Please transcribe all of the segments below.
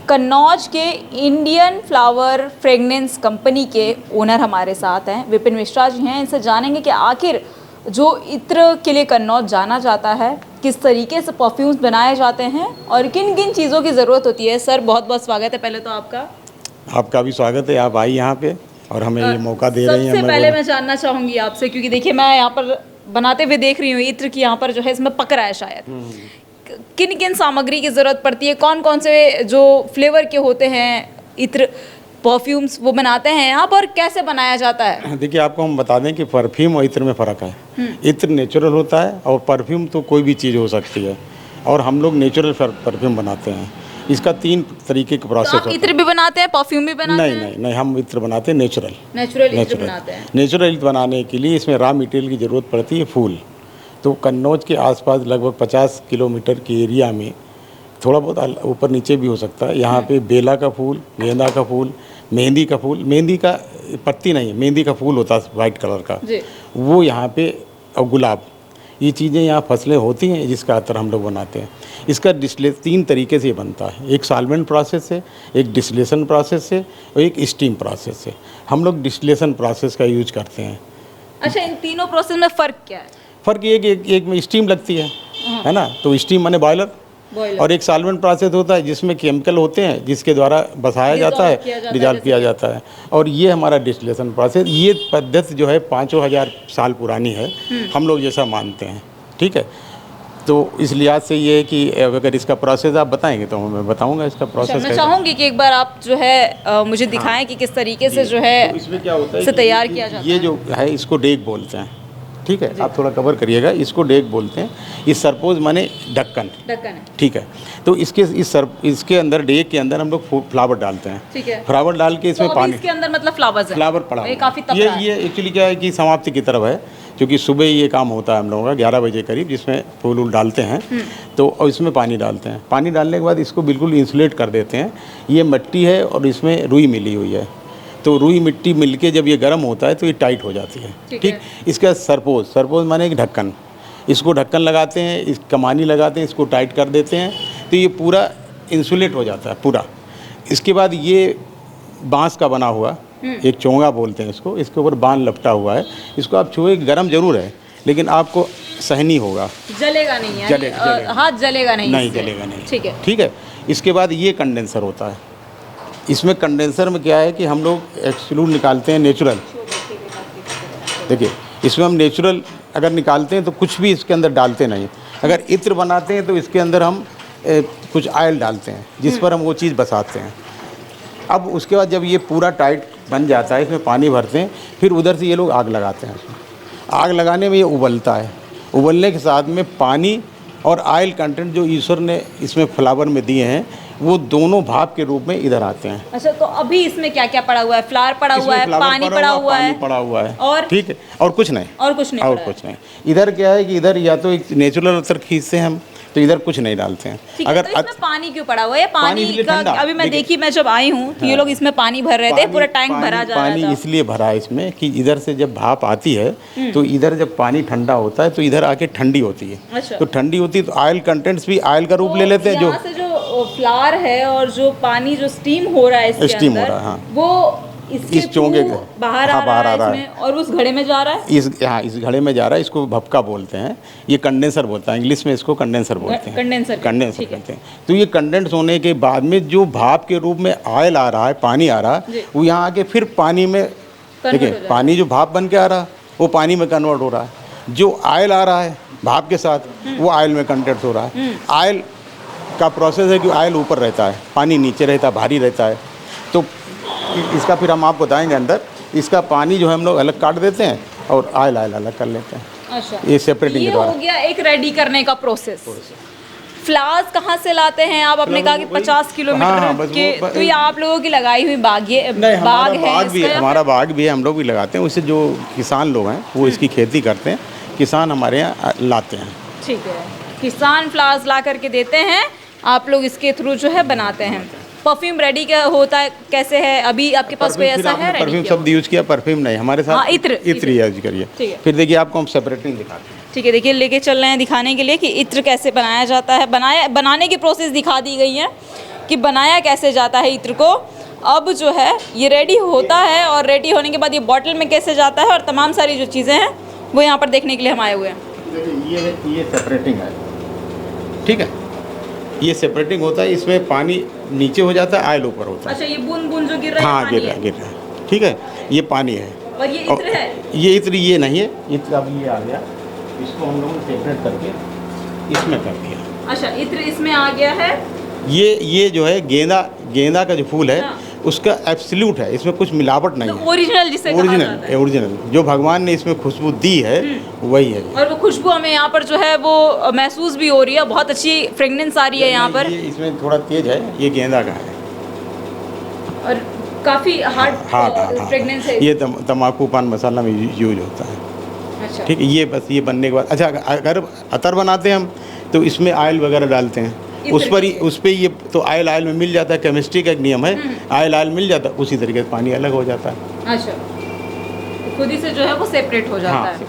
कन्नौज के Indian flower fragrance company के owner हमारे साथ हैं, विपिन मिश्रा जी हैं। इनसे जानेंगे कि आखिर जो इत्र के लिए कन्नौज जाना जाता है, किस तरीके से परफ्यूम्स बनाए जाते हैं और किन किन चीज़ों की ज़रूरत होती है। सर बहुत बहुत स्वागत है पहले तो आपका भी स्वागत है। आप आई यहाँ पे और हमें ये मौका दे रही हैं। सबसे पहले मैं जानना चाहूँगी आपसे, क्योंकि देखिए मैं यहाँ पर बनाते हुए देख रही हूँ इत्र की, यहाँ पर जो है इसमें पक रहा है शायद, किन किन सामग्री की ज़रूरत पड़ती है, कौन कौन से जो फ्लेवर के होते हैं इत्र परफ्यूम्स वो बनाते हैं यहाँ पर, कैसे बनाया जाता है? देखिए, आपको हम बता दें कि परफ्यूम और इत्र में फ़र्क है। इत्र नेचुरल होता है और परफ्यूम तो कोई भी चीज़ हो सकती है, और हम लोग नेचुरल परफ्यूम बनाते हैं। इसका 3 तरीके के प्रोसेस होता है। इत्र भी बनाते हैं, परफ्यूम भी बनाते हैं? नहीं, हम इत्र बनाते हैं नेचुरल इत्र बनाते हैं। नेचुरल इत्र बनाने के लिए इसमें रॉ मटेरियल की ज़रूरत पड़ती है फूल। तो कन्नौज के आसपास लगभग 50 किलोमीटर के एरिया में थोड़ा बहुत ऊपर नीचे भी हो सकता है। यहाँ पे बेला का फूल, गेंदा का फूल, मेहंदी का फूल, मेहंदी का पत्ती नहीं, मेहंदी का फूल होता है वाइट कलर का, वो यहाँ पे, और गुलाब, ये चीज़ें यहाँ फसलें होती हैं जिसका अतर हम लोग बनाते हैं। इसका 3 तरीके से बनता है, एक सॉल्वेंट प्रोसेस से, एक डिस्टिलेशन प्रोसेस से और एक स्टीम प्रोसेस से। हम लोग डिस्टिलेशन प्रोसेस का यूज करते हैं। अच्छा, इन तीनों प्रोसेस में फ़र्क क्या है? फ़र्क ये कि एक में स्टीम लगती है ना, तो स्टीम माने बॉयलर, और एक सॉल्वेंट प्रोसेस होता है जिसमें केमिकल होते हैं जिसके द्वारा बसाया जाता है, डिजॉल्व किया जाता है। और ये हमारा डिस्टिलेशन प्रोसेस, ये पद्धति जो है 5,000 साल पुरानी है, हम लोग जैसा मानते हैं। ठीक है, तो इस लिहाज से ये है कि अगर इसका प्रोसेस आप बताएंगे तो मैं बताऊंगा इसका प्रोसेस। मैं चाहूँगी कि एक बार आप जो है मुझे दिखाएं कि किस तरीके से जो है तो इसमें क्या होता है से तैयार किया जाता है। ये जो है इसको डेक बोलते हैं। ठीक है, आप थोड़ा कवर करिएगा, इसको डेक बोलते हैं। इस सरपोज माने ढक्कन है। ठीक है, तो इसके अंदर, डेक के अंदर हम लोग फ्लावर डालते हैं। ठीक है, फ्लावर डाल के इसमें तो पानी, इसके अंदर मतलब फ्लावर पड़ा ये काफ़ी ये एक्चुअली क्या है कि समाप्ति की तरफ है, क्योंकि सुबह ये काम होता है हम लोगों का 11 बजे करीब, जिसमें फूल वूल डालते हैं। तो और इसमें पानी डालते हैं। पानी डालने के बाद इसको बिल्कुल इंसुलेट कर देते हैं। ये मिट्टी है और इसमें रुई मिली हुई है, तो रुई मिट्टी मिलके जब ये गर्म होता है तो ये टाइट हो जाती है। ठीक, इसका सरपोज माने एक ढक्कन, इसको ढक्कन लगाते हैं, इस कमानी लगाते हैं, इसको टाइट कर देते हैं, तो ये पूरा इंसुलेट हो जाता है पूरा। इसके बाद ये बांस का बना हुआ एक चोंगा बोलते हैं इसको, इसके ऊपर बांध लपटा हुआ है। इसको आप छुए, गर्म जरूर है लेकिन आपको सहनी होगा, जलेगा नहीं है, हाथ जलेगा नहीं जलेगा नहीं। ठीक है, ठीक है। इसके बाद ये कंडेंसर होता है। इसमें कंडेंसर में क्या है कि हम लोग एक्सक्लूड निकालते हैं नेचुरल। देखिए, इसमें हम नेचुरल अगर निकालते हैं तो कुछ भी इसके अंदर डालते नहीं। अगर इत्र बनाते हैं तो इसके अंदर हम कुछ ऑयल डालते हैं जिस पर हम वो चीज़ बसाते हैं। अब उसके बाद जब ये पूरा टाइट बन जाता है, इसमें पानी भरते हैं, फिर उधर से ये लोग आग लगाते हैं। आग लगाने में ये उबलता है, उबलने के साथ में पानी और ऑयल कंटेंट जो ईश्वर ने इसमें फ्लावर में दिए हैं, वो दोनों भाप के रूप में इधर आते हैं। अच्छा, तो अभी इसमें क्या क्या पड़ा हुआ है? फ्लावर पड़ा हुआ है, पानी पड़ा हुआ है, और ठीक है, और कुछ नहीं। इधर क्या है कि इधर या तो एक नेचुरल अतर खींचते हैं हम, तो इधर कुछ नहीं डालते हैं। अगर तो इसमें पानी क्यों पड़ा हुआ है? पानी का अभी मैं देखी, मैं जब आई हूँ तो ये लोग इसमें पानी भर रहे थे, पूरा टैंक भरा जा रहा था। पानी इसलिए भरा है इसमें कि इधर से जब भाप आती है तो इधर जब पानी ठंडा होता है तो इधर आके ठंडी होती है। अच्छा। तो ठंडी होती है तो ऑयल कंटेंट्स भी ऑयल का रूप ले लेते हैं। जो फ्लावर है और जो पानी जो स्टीम हो रहा है इसके अंदर, हाँ, वो इस चोंगे के बाहर आ रहा है और उस घड़े में जा रहा है। इस घड़े में जा रहा है। इसको भपका बोलते हैं, ये कंडेंसर बोलता है, इंग्लिश में इसको कंडेंसर बोलते हैं। कंडेंसर कहते हैं। तो ये कंडेंस होने के बाद में जो भाप के रूप में ऑयल आ रहा है, पानी आ रहा है, वो यहाँ आके फिर पानी में, देखिए, पानी जो भाप बन के आ रहा है वो पानी में कन्वर्ट हो रहा है। जो ऑयल आ रहा है भाप के साथ, वो ऑयल में कंडेंस हो रहा है। ऑयल का प्रोसेस है कि ऑयल ऊपर रहता है, पानी नीचे रहता है, भारी रहता है। तो इसका फिर हम आपको बताएंगे अंदर, इसका पानी जो है हम लोग अलग काट देते हैं और ऑयल अलग कर लेते हैं। अच्छा, ये सेपरेटिंग के द्वारा हो गया एक रेडी करने का प्रोसेस। फ्लावर्स कहाँ से लाते हैं आप? आपने कहा कि 50 किलोमीटर के, तो ये आप लोगों की लगाई हुई बाग है? हमारा बाग भी है, हम लोग भी लगाते हैं। उससे जो किसान लोग हैं वो इसकी खेती करते हैं, किसान हमारे यहाँ लाते हैं। ठीक है, किसान फ्लावर्स ला करके देते हैं, आप लोग इसके थ्रू जो है बनाते हैं। परफ्यूम रेडी क्या होता है, कैसे है? अभी आपके पास कोई ऐसा है? परफ्यूम शब्द यूज किया, परफ्यूम नहीं, हमारे साथ इत्र यूज करिए। फिर देखिए आपको हम सेपरेटिंग दिखाते हैं। ठीक है, देखिए लेके चल रहे हैं दिखाने के लिए कि इत्र कैसे बनाया जाता है। बनाने की प्रोसेस दिखा दी गई है। कि बनाया कैसे जाता है इत्र को। अब जो है ये रेडी होता है और रेडी होने के बाद ये बॉटल में कैसे जाता है और तमाम सारी जो चीज़ें हैं वो यहाँ पर देखने के लिए हम आए हुए हैं। ये सेपरेटिंग है, ठीक है, ये सेपरेटिंग होता है, इसमें पानी नीचे हो जाता है, ऑयल ऊपर होता है। अच्छा, ये बूंद बूंद जो गिर रहा है, हाँ पानी गिर है। रहा है, ठीक है, ये पानी है। और ये इत्र है? ये इत्र ये नहीं है, इत्र अब ये आ गया, इसको हम लोगों ने सेपरेट करके इसमें कर दिया। अच्छा, इत्र इसमें आ गया है। ये जो है गेंदा का जो फूल है, हाँ। उसका एब्सोल्यूट है, इसमें कुछ मिलावट नहीं है, ओरिजिनल जिसे कहा जाता है। ओरिजिनल जो भगवान ने इसमें खुशबू दी है वही है। और वो खुशबू हमें यहाँ पर जो है वो महसूस भी हो रही है, बहुत अच्छी फ्रेगनेंस आ रही है यहाँ पर। ये इसमें थोड़ा तेज है, ये गेंदा का है और काफ़ी हार्ड फ्रेगनेंस है। ये तम्बाकू पान मसाला में यूज होता है। अच्छा, ठीक है, ये बस ये बनने के बाद, अच्छा अगर अतर बनाते हैं हम तो इसमें ऑयल वगैरह डालते हैं, उस पर ये तो ऑयल में मिल जाता है, केमिस्ट्री का एक नियम है, ऑयल मिल जाता है, उसी तरीके से पानी अलग हो जाता है। अच्छा, खुद ही से जो है वो सेपरेट हो जाता हाँ, है।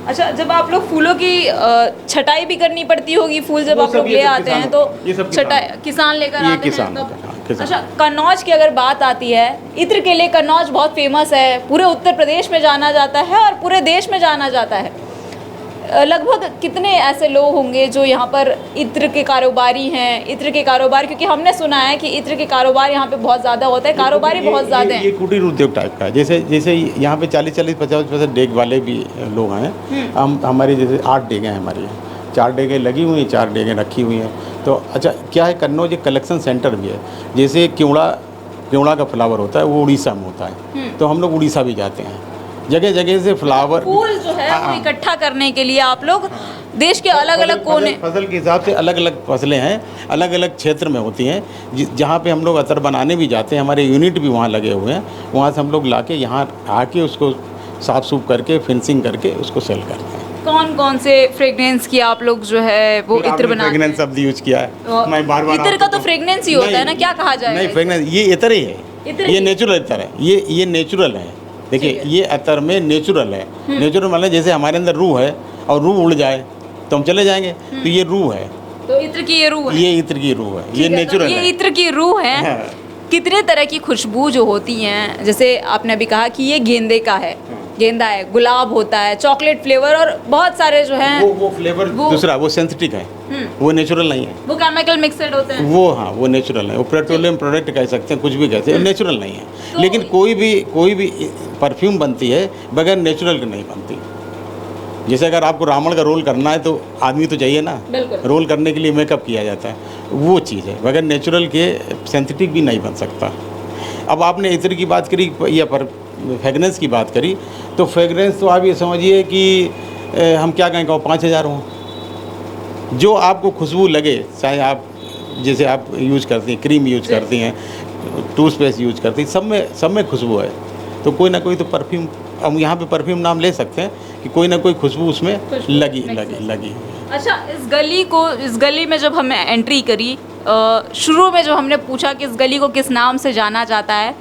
अच्छा, जब आप लोग फूलों की छटाई भी करनी पड़ती होगी, फूल जब वो आप लोग सब ये ले सब आते हैं किसान- तो ये सब छटाई किसान लेकर ये आते हैं किसान तब। होता है, हाँ, किसान। अच्छा, कन्नौज की अगर बात आती है, इत्र के लिए कन्नौज बहुत फेमस है, पूरे उत्तर प्रदेश में जाना जाता है और पूरे देश में जाना जाता है। लगभग कितने ऐसे लोग होंगे जो यहाँ पर इत्र के कारोबारी हैं, इत्र के कारोबार, क्योंकि हमने सुना है कि इत्र के कारोबार यहाँ पे बहुत ज़्यादा होता है, कारोबारी बहुत ज़्यादा हैं। ये कुटीर उद्योग टाइप का है, जैसे यहाँ पे 40-50 डेग वाले भी लोग हैं। हम हमारी जैसे 8 डेगें हैं हमारी, 4 डेगें लगी हुई हैं, 4 डेगें रखी हुई हैं। तो अच्छा क्या है, कन्नौज एक कलेक्शन सेंटर भी है। जैसे केवड़ा का फ्लावर होता है वो उड़ीसा में होता है, तो हम लोग उड़ीसा भी जाते हैं, जगह जगह से फ्लावर फूल जो है वो इकट्ठा करने के लिए आप लोग देश के अलग अलग कोने, फसल के हिसाब से अलग अलग फसलें हैं, अलग अलग क्षेत्र में होती हैं। जहाँ पे हम लोग अतर बनाने भी जाते हैं, हमारे यूनिट भी वहाँ लगे हुए हैं, वहाँ से हम लोग लाके यहाँ आके उसको साफ सूफ करके फिनिशिंग करके उसको सेल करते हैं। कौन कौन से फ्रेग्रेंस की आप लोग जो है वो इत्र बनाते हैं? फ्रेग्रेंस शब्द यूज किया है, मैं बार इत्र का तो फ्रेग्रेंस ही होता है ना, क्या कहा जाए? नहीं, फ्रेग्रेंस ये इत्र ही है, ये नेचुरल इत्र है, ये नेचुरल है। देखिए ये अतर में नेचुरल है, नेचुरल मतलब जैसे हमारे अंदर रूह है और रूह उड़ जाए तो हम चले जाएंगे, तो ये रूह है, तो इत्र की ये रूह है, ये इत्र की रूह है, ये नेचुरल ये है। इत्र की रूह है। हाँ। कितने तरह की खुशबू जो होती हैं, जैसे आपने अभी कहा कि ये गेंदे का है, गेंदा है, गुलाब होता है, चॉकलेट फ्लेवर और बहुत सारे जो हैं वो फ्लेवर दूसरा, वो सिंथेटिक है, वो नेचुरल नहीं है, वो केमिकल मिक्सड होते हैं। वो हाँ वो नेचुरल है, वो पेट्रोलियम प्रोडक्ट कह सकते हैं, कुछ भी कहते हैं, नेचुरल नहीं है। लेकिन कोई भी परफ्यूम बनती है बगैर नेचुरल के नहीं बनती। जैसे अगर आपको रावण का रोल करना है तो आदमी तो चाहिए ना, रोल करने के लिए मेकअप किया जाता है, वो चीज़ है, बगैर नेचुरल के सिंथेटिक भी नहीं बन सकता। अब आपने इत्र की बात करी या फ्रेगनेंस की बात करी, तो फ्रेगनेंस तो आप ये समझिए कि हम क्या कहें, 5000 हों, जो आपको खुशबू लगे, चाहे आप जैसे आप यूज करती हैं, क्रीम यूज करती हैं, टूथपेस्ट यूज करती हैं, सब में खुशबू है। तो कोई ना कोई तो परफ्यूम, हम यहाँ पे परफ्यूम नाम ले सकते हैं कि कोई ना कोई खुशबू उसमें लगी। अच्छा, इस गली में जब हमने एंट्री करी, शुरू में जब हमने पूछा कि इस गली को किस नाम से जाना जाता है,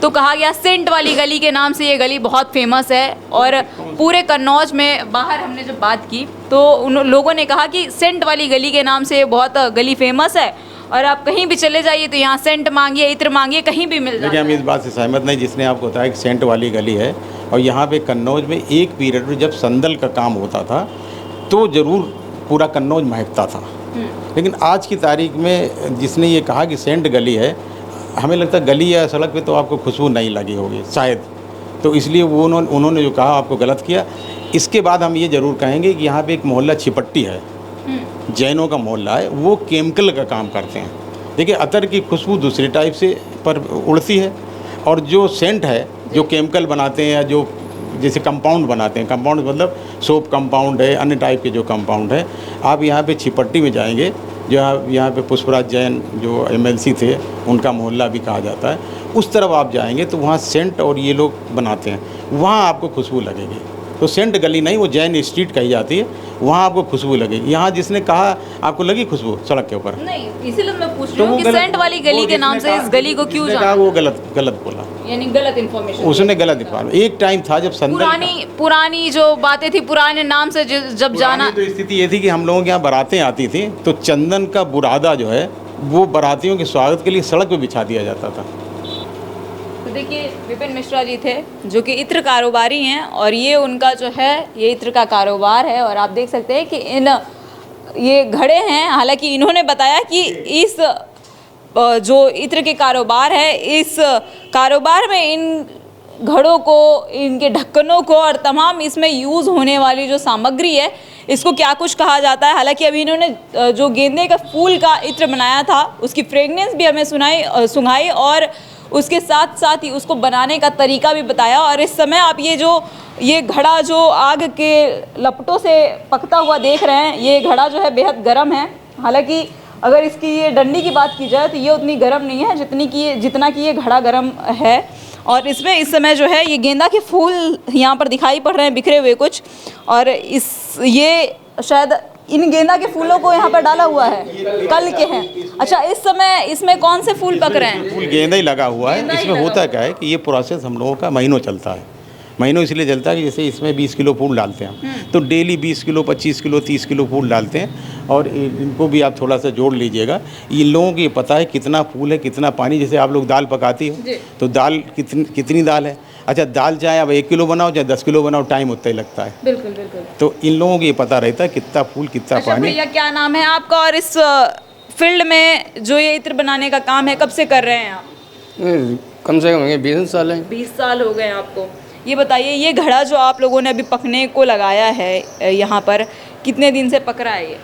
तो कहा गया सेंट वाली गली के नाम से ये गली बहुत फेमस है। और पूरे कन्नौज में बाहर हमने जब बात की तो उन लोगों ने कहा कि सेंट वाली गली के नाम से ये बहुत गली फेमस है, और आप कहीं भी चले जाइए तो यहाँ सेंट मांगिए, इत्र मांगिए, कहीं भी मिल जाता है। देखिए हम इस बात से सहमत नहीं, जिसने आपको बताया कि सेंट वाली गली है, और यहाँ पे कन्नौज में एक पीरियड में जब संदल का काम होता था तो ज़रूर पूरा कन्नौज महकता था। लेकिन आज की तारीख में जिसने ये कहा कि सेंट गली है, हमें लगता है गली या सड़क पे तो आपको खुशबू नहीं लगी होगी शायद, तो इसलिए वो उन्होंने जो कहा आपको गलत किया। इसके बाद हम ये ज़रूर कहेंगे कि यहाँ पे एक मोहल्ला छिपट्टी है, जैनों का मोहल्ला है, वो केमिकल का काम करते हैं। देखिए अतर की खुशबू दूसरी टाइप से पर उड़ती है, और जो सेंट है जो केमिकल बनाते हैं या जो जैसे कंपाउंड बनाते हैं, कंपाउंड मतलब सोप कंपाउंड है, अन्य टाइप के जो कंपाउंड है, आप यहाँ पे छिपट्टी में जाएंगे, जो यहाँ पे पुष्पराज जैन जो MLC थे उनका मोहल्ला भी कहा जाता है, उस तरफ आप जाएंगे तो वहाँ सेंट और ये लोग बनाते हैं, वहाँ आपको खुशबू लगेगी। तो सेंट गली नहीं, वो जैन स्ट्रीट कही जाती है, वहाँ आपको खुशबू लगेगी। यहाँ जिसने कहा आपको लगी खुशबू सड़क के ऊपर, नहीं, इसीलिए मैं पूछ रही हूँ कि सेंट वाली गली के नाम से इस गली को क्यों जाना? वो गलत बोला, यानी गलत इन्फॉर्मेशन, उसने गलत इन्फॉर्मेशन। एक टाइम था जब संदल पुरानी जो बातें थी, पुराने नाम से जब जाना, तो स्थिति ये थी कि हम लोगों के यहाँ बारातें आती थी तो चंदन का बुरादा जो है वो बारातियों के स्वागत के लिए सड़क पे बिछा दिया जाता था। तो देखिए विपिन मिश्रा जी थे जो कि इत्र कारोबारी हैं और ये उनका जो है ये इत्र का कारोबार है। और आप देख सकते हैं कि ये घड़े हैं, हालांकि इन्होंने बताया कि इस जो इत्र के कारोबार है, इस कारोबार में इन घड़ों को, इनके ढक्कनों को और तमाम इसमें यूज़ होने वाली जो सामग्री है इसको क्या कुछ कहा जाता है। हालांकि अभी इन्होंने जो गेंदे का फूल का इत्र बनाया था उसकी फ्रेगनेंस भी हमें सुनाई और उसके साथ साथ ही उसको बनाने का तरीका भी बताया। और इस समय आप ये घड़ा जो आग के लपटों से पकता हुआ देख रहे हैं, ये घड़ा जो है बेहद गर्म है। हालांकि अगर इसकी ये डंडी की बात की जाए तो ये उतनी गर्म नहीं है जितना कि ये घड़ा गर्म है। और इसमें इस समय जो है ये गेंदा के फूल यहाँ पर दिखाई पड़ रहे हैं बिखरे हुए कुछ, और ये शायद इन गेंदा के फूलों को यहाँ पर डाला हुआ है, कल के हैं। अच्छा, इस समय इसमें कौन से फूल पक रहे हैं? फूल गेंदा ही लगा हुआ है। इसमें होता क्या है कि ये प्रोसेस हम लोगों का महीनों चलता है। महीनों इसलिए चलता है कि जैसे इसमें 20 किलो फूल डालते हैं हम, तो डेली 20 किलो, 25 किलो, 30 किलो फूल डालते हैं। और इनको भी आप थोड़ा सा जोड़ लीजिएगा। इन लोगों को ये पता है कितना फूल है, कितना पानी। जैसे आप लोग दाल पकाती हो तो दाल कितनी दाल है। अच्छा, दाल चाहे आप 1 किलो बनाओ चाहे 10 किलो बनाओ, टाइम उतना ही लगता है। बिल्कुल बिल्कुल। तो इन लोगों को ये पता रहता है कितना फूल, कितना अच्छा, पानी। भैया क्या नाम है आपका और इस फील्ड में जो ये इत्र बनाने का काम है कब से कर रहे हैं आप? कम से कम 20 साल है। 20 साल हो गए आपको। ये बताइए, ये घड़ा जो आप लोगों ने अभी पकने को लगाया है यहाँ पर, कितने दिन से पक रहा है ये?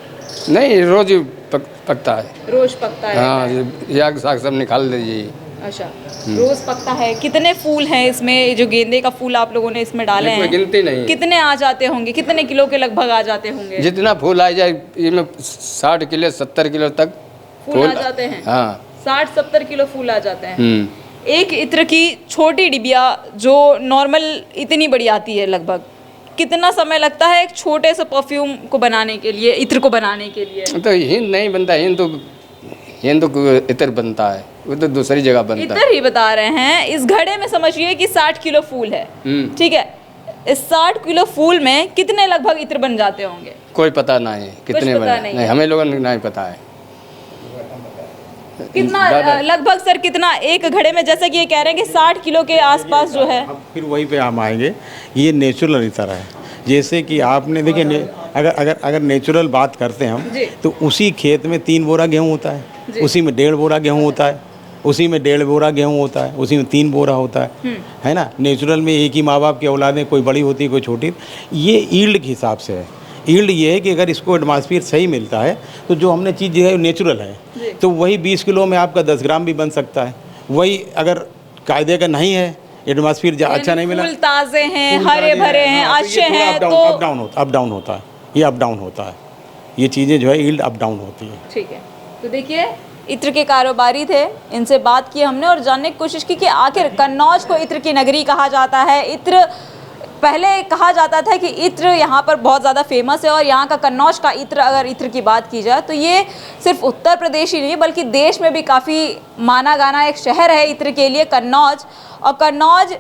नहीं, रोज पकता है। रोज पकता है? हाँ, ये आग साग सब निकाल दीजिए। अच्छा, रोज पकता है। कितने फूल हैं इसमें? जो गेंदे का फूल आप लोगों ने इसमें डाले हैं, गिनती नहीं। कितने आ जाते होंगे? कितने किलो के लगभग आ जाते होंगे? जितना फूल आ जाए, इसमें 60 किलो 70 किलो तक फूल आ जाते हैं। हाँ, 60-70 किलो फूल आ जाते हैं। एक इत्र की छोटी डिबिया जो नॉर्मल इतनी बड़ी आती है, लगभग कितना समय लगता है एक छोटे से परफ्यूम को बनाने के लिए, इत्र को बनाने के लिए? तो हिंद नहीं बनता, हिंद तो इत्र बनता है, वो तो दूसरी जगह बनता है। इत्र ही बता रहे हैं। इस घड़े में समझिए कि 60 किलो फूल है, ठीक है। इस 60 किलो फूल में कितने लगभग इत्र बन जाते होंगे? कोई पता नहीं कितने बने, नहीं हमें लोगों को नहीं पता है। कितना लगभग सर, कितना एक घड़े में? जैसे कि ये कह रहे हैं कि 60 किलो के आसपास जो है। फिर वहीं पे हम आएंगे। ये नेचुरल इत्र है। जैसे कि आपने देखिए, अगर नेचुरल बात करते हैं हम, तो उसी खेत में 3 बोरा गेहूँ होता है, उसी में 1.5 बोरा गेहूँ होता है, उसी में 1.5 बोरा गेहूँ होता है, उसी में 3 बोरा होता है ना। नेचुरल में एक ही माँ बाप की औलादें, कोई बड़ी होती है कोई छोटी। ये ईल्ड के हिसाब से है। ईल्ड ये है कि अगर इसको एटमॉस्फेयर सही मिलता है तो जो हमने चीज़ जो है नेचुरल है, तो वही 20 किलो में आपका 10 ग्राम भी बन सकता है। वही अगर कायदे का नहीं है, एटमॉस्फेयर अच्छा नहीं मिला, फूल ताज़े हैं, हरे भरे हैं, अच्छे हैं, तो अप डाउन होता है। ये अप डाउन होता है। ये चीज़ें जो है ईल्ड अप डाउन होती है। ठीक है। तो देखिए, इत्र के कारोबारी थे, इनसे बात की हमने और जानने की कोशिश की कि आखिर कन्नौज को इत्र की नगरी कहा जाता है। इत्र पहले कहा जाता था कि इत्र यहाँ पर बहुत ज़्यादा फेमस है और यहाँ का कन्नौज का इत्र, अगर इत्र की बात की जाए तो ये सिर्फ उत्तर प्रदेश ही नहीं बल्कि देश में भी काफ़ी माना गाना एक शहर है इत्र के लिए, कन्नौज। और कन्नौज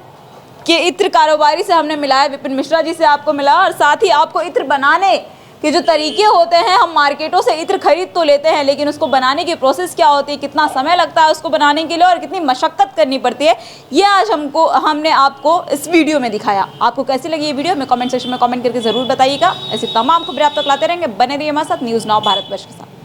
के इत्र कारोबारी से हमने मिला है, विपिन मिश्रा जी से आपको मिला, और साथ ही आपको इत्र बनाने के जो तरीके होते हैं, हम मार्केटों से इत्र खरीद तो लेते हैं लेकिन उसको बनाने की प्रोसेस क्या होती है, कितना समय लगता है उसको बनाने के लिए और कितनी मशक्क़त करनी पड़ती है, ये आज हमने आपको इस वीडियो में दिखाया। आपको कैसी लगी ये वीडियो हमें कमेंट सेक्शन में कमेंट करके ज़रूर बताइएगा। ऐसे तमाम खबरें आप तक लाते रहेंगे। बने रहिए हमारे साथ न्यूज़ नाउ भारतवर्ष के साथ।